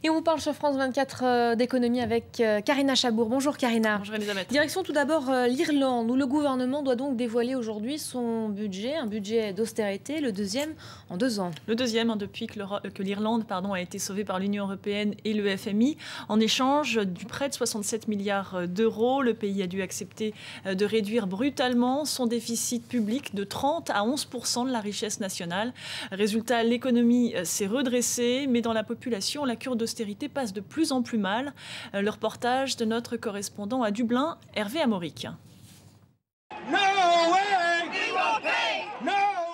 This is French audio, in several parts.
Et on vous parle sur France 24 d'économie avec Karina Chabour. Bonjour Karina. Bonjour Elisabeth. Direction tout d'abord l'Irlande, où le gouvernement doit donc dévoiler aujourd'hui son budget, un budget d'austérité, le deuxième en 2 ans. Le deuxième, depuis que l'Irlande a été sauvée par l'Union européenne et le FMI. En échange du prêt de 67 milliards d'euros, le pays a dû accepter de réduire brutalement son déficit public de 30 à 11% de la richesse nationale. Résultat, l'économie s'est redressée, mais dans la population, la cure d'austérité passe de plus en plus mal. Le reportage de notre correspondant à Dublin, Hervé Amoric.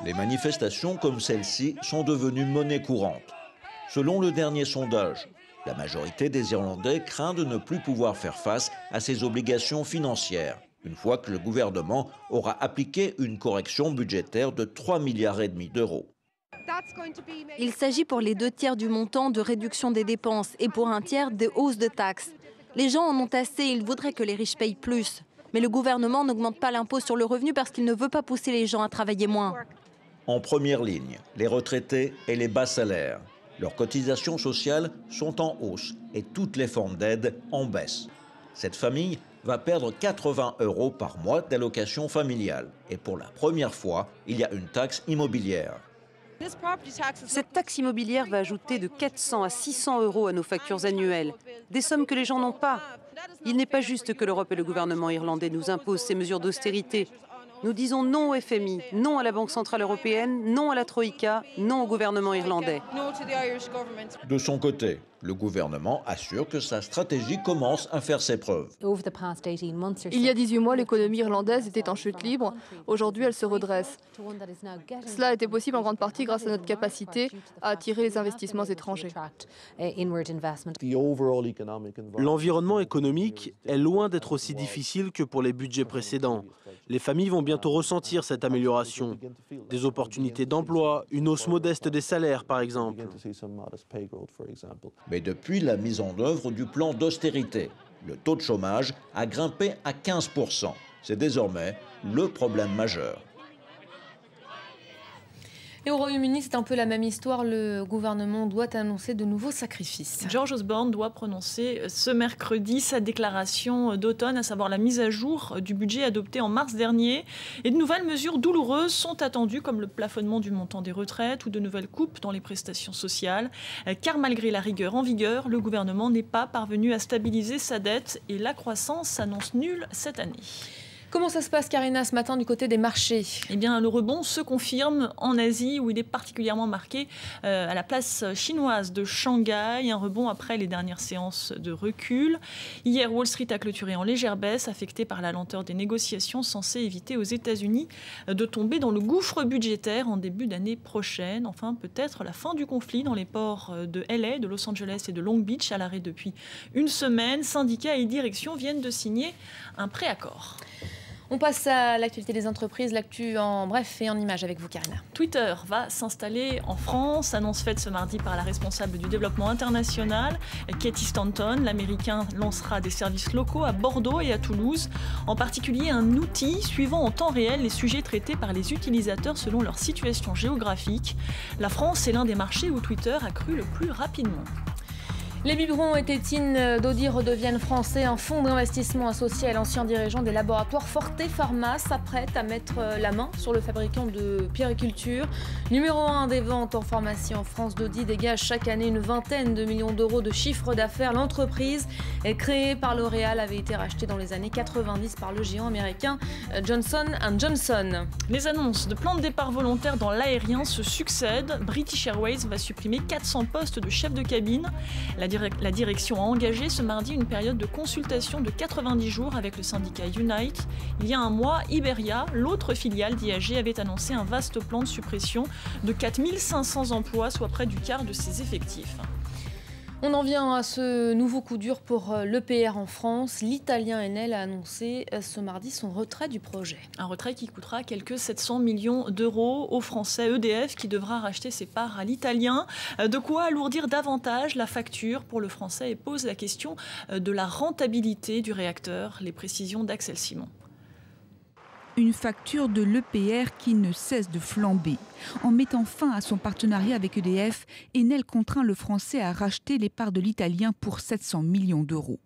Les manifestations comme celle-ci sont devenues monnaie courante. Selon le dernier sondage, la majorité des Irlandais craint de ne plus pouvoir faire face à ses obligations financières, une fois que le gouvernement aura appliqué une correction budgétaire de 3,5 milliards d'euros. Il s'agit pour les 2/3 du montant de réduction des dépenses et pour 1/3 de hausse de taxes. Les gens en ont assez, ils voudraient que les riches payent plus. Mais le gouvernement n'augmente pas l'impôt sur le revenu parce qu'il ne veut pas pousser les gens à travailler moins. En première ligne, les retraités et les bas salaires. Leurs cotisations sociales sont en hausse et toutes les formes d'aide en baisse. Cette famille va perdre 80 € par mois d'allocation familiale. Et pour la première fois, il y a une taxe immobilière. Cette taxe immobilière va ajouter de 400 à 600 € à nos factures annuelles, des sommes que les gens n'ont pas. Il n'est pas juste que l'Europe et le gouvernement irlandais nous imposent ces mesures d'austérité. Nous disons non au FMI, non à la Banque centrale européenne, non à la Troïka, non au gouvernement irlandais. De son côté, le gouvernement assure que sa stratégie commence à faire ses preuves. Il y a 18 mois, l'économie irlandaise était en chute libre. Aujourd'hui, elle se redresse. Cela a été possible en grande partie grâce à notre capacité à attirer les investissements étrangers. L'environnement économique est loin d'être aussi difficile que pour les budgets précédents. Les familles vont bientôt ressentir cette amélioration. Des opportunités d'emploi, une hausse modeste des salaires par exemple. Mais depuis la mise en œuvre du plan d'austérité, le taux de chômage a grimpé à 15%. C'est désormais le problème majeur. Et au Royaume-Uni, c'est un peu la même histoire. Le gouvernement doit annoncer de nouveaux sacrifices. George Osborne doit prononcer ce mercredi sa déclaration d'automne, à savoir la mise à jour du budget adopté en mars dernier. Et de nouvelles mesures douloureuses sont attendues, comme le plafonnement du montant des retraites ou de nouvelles coupes dans les prestations sociales. Car malgré la rigueur en vigueur, le gouvernement n'est pas parvenu à stabiliser sa dette et la croissance s'annonce nulle cette année. Comment ça se passe, Karina, ce matin du côté des marchés? Eh bien, le rebond se confirme en Asie, où il est particulièrement marqué à la place chinoise de Shanghai. Un rebond après les dernières séances de recul. Hier, Wall Street a clôturé en légère baisse, affectée par la lenteur des négociations censées éviter aux États-Unis de tomber dans le gouffre budgétaire en début d'année prochaine. Enfin, peut-être la fin du conflit dans les ports de LA, de Los Angeles et de Long Beach, à l'arrêt depuis une semaine. Syndicats et directions viennent de signer un préaccord. On passe à l'actualité des entreprises, l'actu en bref et en images avec vous, Karina. Twitter va s'installer en France, annonce faite ce mardi par la responsable du développement international, Katie Stanton. L'Américain lancera des services locaux à Bordeaux et à Toulouse, en particulier un outil suivant en temps réel les sujets traités par les utilisateurs selon leur situation géographique. La France est l'un des marchés où Twitter a cru le plus rapidement. Les biberons et tétines d'Audi redeviennent français. Un fonds d'investissement associé à l'ancien dirigeant des laboratoires Forte Pharma s'apprête à mettre la main sur le fabricant de puériculture. Numéro 1 des ventes en pharmacie en France, d'Audi dégage chaque année une vingtaine de millions d'euros de chiffre d'affaires. L'entreprise, créée par L'Oréal, avait été rachetée dans les années 90 par le géant américain Johnson & Johnson. Les annonces de plans de départ volontaires dans l'aérien se succèdent. British Airways va supprimer 400 postes de chef de cabine. La direction a engagé ce mardi une période de consultation de 90 jours avec le syndicat Unite. Il y a un mois, Iberia, l'autre filiale d'IAG, avait annoncé un vaste plan de suppression de 4500 emplois, soit près du quart de ses effectifs. On en vient à ce nouveau coup dur pour l'EPR en France. L'Italien Enel a annoncé ce mardi son retrait du projet. Un retrait qui coûtera quelques 700 millions d'euros au Français EDF, qui devra racheter ses parts à l'Italien. De quoi alourdir davantage la facture pour le Français et pose la question de la rentabilité du réacteur. Les précisions d'Axel Simon. Une facture de l'EPR qui ne cesse de flamber. En mettant fin à son partenariat avec EDF, Enel contraint le français à racheter les parts de l'italien pour 700 millions d'euros.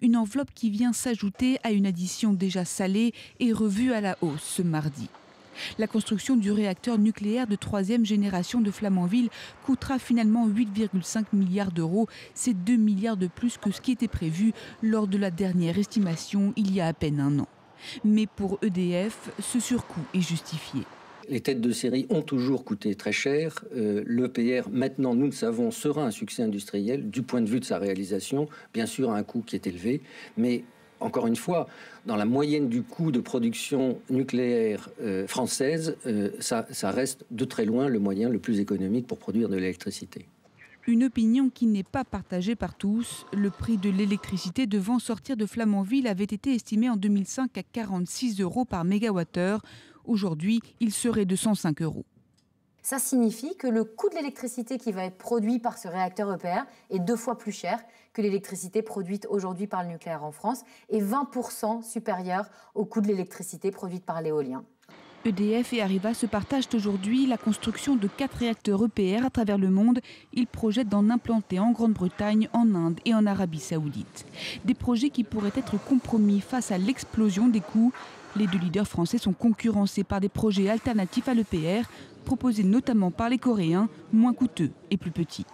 Une enveloppe qui vient s'ajouter à une addition déjà salée et revue à la hausse ce mardi. La construction du réacteur nucléaire de 3e génération de Flamanville coûtera finalement 8,5 milliards d'euros. C'est 2 milliards de plus que ce qui était prévu lors de la dernière estimation il y a à peine un an. Mais pour EDF, ce surcoût est justifié. Les têtes de série ont toujours coûté très cher. L'EPR, maintenant, nous le savons, sera un succès industriel du point de vue de sa réalisation. Bien sûr, à un coût qui est élevé, mais encore une fois, dans la moyenne du coût de production nucléaire française, ça reste de très loin le moyen le plus économique pour produire de l'électricité. Une opinion qui n'est pas partagée par tous. Le prix de l'électricité devant sortir de Flamanville avait été estimé en 2005 à 46 € par mégawattheure. Aujourd'hui, il serait de 105 €. Ça signifie que le coût de l'électricité qui va être produit par ce réacteur EPR est 2 fois plus cher que l'électricité produite aujourd'hui par le nucléaire en France et 20% supérieur au coût de l'électricité produite par l'éolien. EDF et Areva se partagent aujourd'hui la construction de 4 réacteurs EPR à travers le monde. Ils projettent d'en implanter en Grande-Bretagne, en Inde et en Arabie Saoudite. Des projets qui pourraient être compromis face à l'explosion des coûts. Les 2 leaders français sont concurrencés par des projets alternatifs à l'EPR, proposés notamment par les Coréens, moins coûteux et plus petits.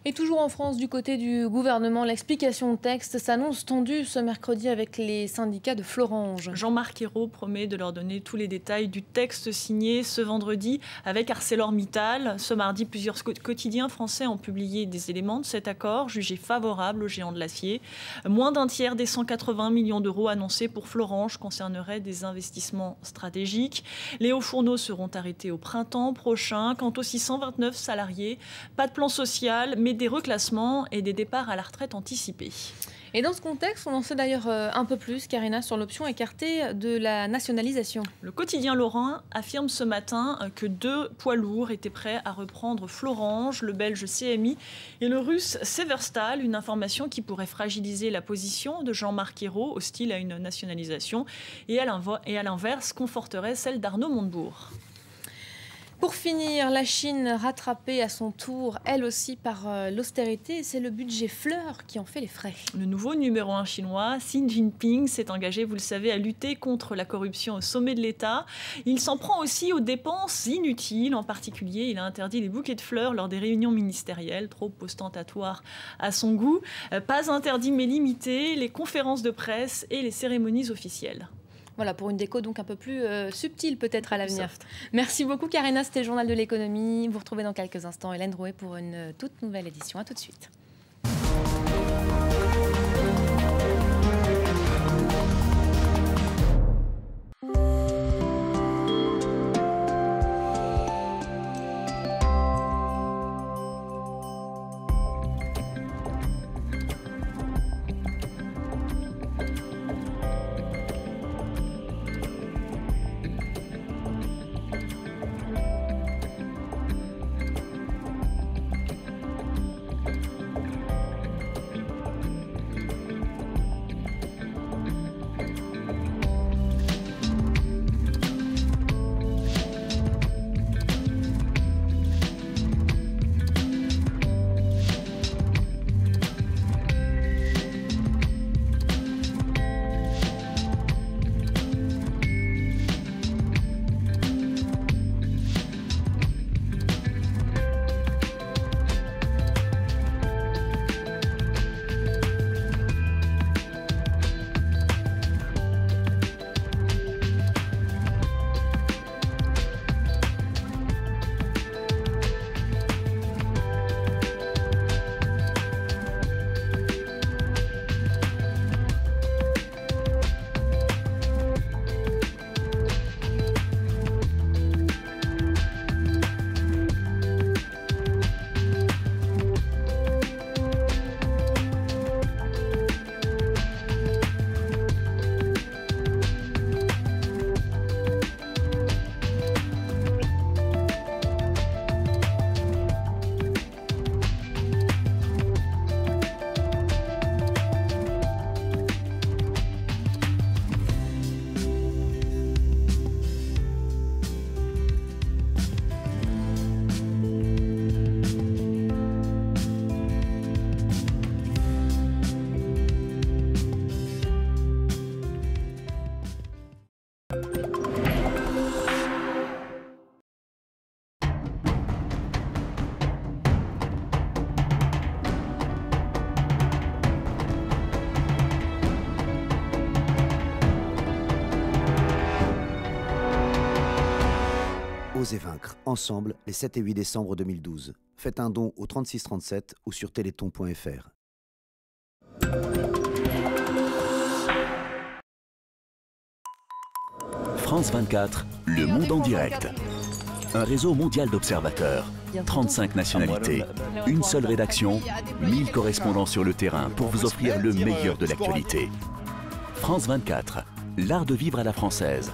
Et toujours en France, du côté du gouvernement, l'explication de texte s'annonce tendue ce mercredi avec les syndicats de Florange. Jean-Marc Ayrault promet de leur donner tous les détails du texte signé ce vendredi avec ArcelorMittal. Ce mardi, plusieurs quotidiens français ont publié des éléments de cet accord jugés favorables aux géants de l'acier. Moins d'un tiers des 180 millions d'euros annoncés pour Florange concerneraient des investissements stratégiques. Les hauts fourneaux seront arrêtés au printemps prochain. Quant aux 629 salariés, pas de plan social, mais des reclassements et des départs à la retraite anticipés. Et dans ce contexte, on en sait d'ailleurs un peu plus, Karina, sur l'option écartée de la nationalisation. Le quotidien lorrain affirme ce matin que 2 poids lourds étaient prêts à reprendre Florange, le belge CMI et le russe Severstal, une information qui pourrait fragiliser la position de Jean-Marc Ayrault, hostile à une nationalisation, et à l'inverse conforterait celle d'Arnaud Montebourg. Pour finir, la Chine rattrapée à son tour, elle aussi par l'austérité, c'est le budget fleur qui en fait les frais. Le nouveau numéro 1 chinois, Xi Jinping, s'est engagé, vous le savez, à lutter contre la corruption au sommet de l'État. Il s'en prend aussi aux dépenses inutiles. En particulier, il a interdit les bouquets de fleurs lors des réunions ministérielles, trop ostentatoires à son goût. Pas interdit mais limité, les conférences de presse et les cérémonies officielles. Voilà, pour une déco donc un peu plus subtile peut-être à l'avenir. Merci beaucoup Karina, c'était le Journal de l'économie. Vous retrouvez dans quelques instants Hélène Drouet pour une toute nouvelle édition. À tout de suite. Oser vaincre, ensemble, les 7 et 8 décembre 2012. Faites un don au 3637 ou sur téléthon.fr. France 24, le monde en direct. Un réseau mondial d'observateurs, 35 nationalités, une seule rédaction, 1000 correspondants sur le terrain pour vous offrir le meilleur de l'actualité. France 24, l'art de vivre à la française.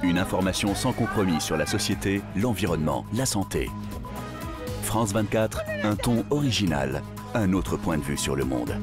Une information sans compromis sur la société, l'environnement, la santé. France 24, un ton original, un autre point de vue sur le monde.